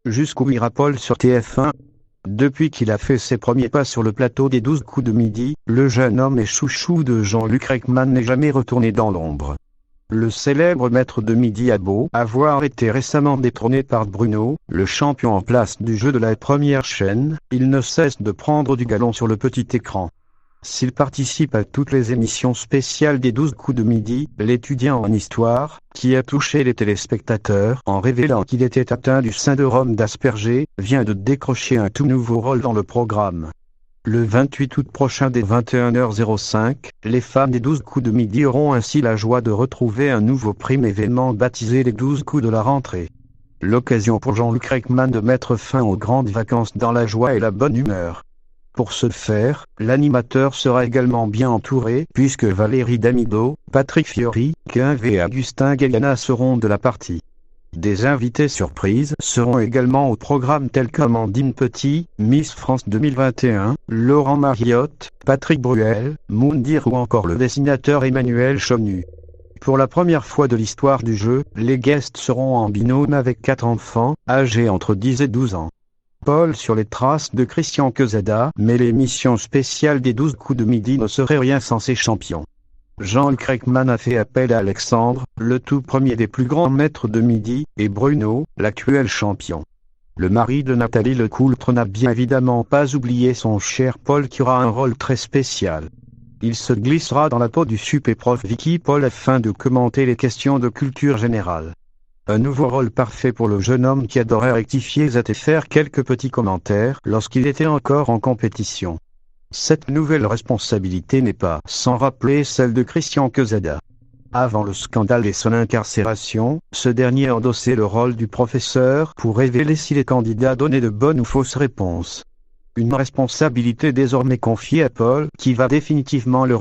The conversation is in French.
Jusqu'où ira Paul sur TF1? Depuis qu'il a fait ses premiers pas sur le plateau des 12 coups de midi, le jeune homme et chouchou de Jean-Luc Reichmann n'est jamais retourné dans l'ombre. Le célèbre maître de midi a beau avoir été récemment détrôné par Bruno, le champion en place du jeu de la première chaîne, il ne cesse de prendre du galon sur le petit écran. S'il participe à toutes les émissions spéciales des 12 coups de midi, l'étudiant en histoire, qui a touché les téléspectateurs en révélant qu'il était atteint du syndrome d'Asperger, vient de décrocher un tout nouveau rôle dans le programme. Le 28 août prochain dès 21h05, les fans des 12 coups de midi auront ainsi la joie de retrouver un nouveau prime événement baptisé les 12 coups de la rentrée. L'occasion pour Jean-Luc Reichmann de mettre fin aux grandes vacances dans la joie et la bonne humeur. Pour ce faire, l'animateur sera également bien entouré puisque Valérie Damido, Patrick Fiori, Quinvé et Augustin Galliana seront de la partie. Des invités surprises seront également au programme tels qu'Amandine Petit, Miss France 2021, Laurent Mariotte, Patrick Bruel, Moundir ou encore le dessinateur Emmanuel Chomnu. Pour la première fois de l'histoire du jeu, les guests seront en binôme avec 4 enfants, âgés entre 10 et 12 ans. Paul sur les traces de Christian Quezada, mais l'émission spéciale des 12 coups de midi ne serait rien sans ses champions. Jean-Luc Reichmann a fait appel à Alexandre, le tout premier des plus grands maîtres de midi, et Bruno, l'actuel champion. Le mari de Nathalie Lecoultre n'a bien évidemment pas oublié son cher Paul qui aura un rôle très spécial. Il se glissera dans la peau du super-prof Vicky Paul afin de commenter les questions de culture générale. Un nouveau rôle parfait pour le jeune homme qui adorait rectifier et faire quelques petits commentaires lorsqu'il était encore en compétition. Cette nouvelle responsabilité n'est pas sans rappeler celle de Christian Quezada. Avant le scandale et son incarcération, ce dernier endossait le rôle du professeur pour révéler si les candidats donnaient de bonnes ou fausses réponses. Une responsabilité désormais confiée à Paul qui va définitivement le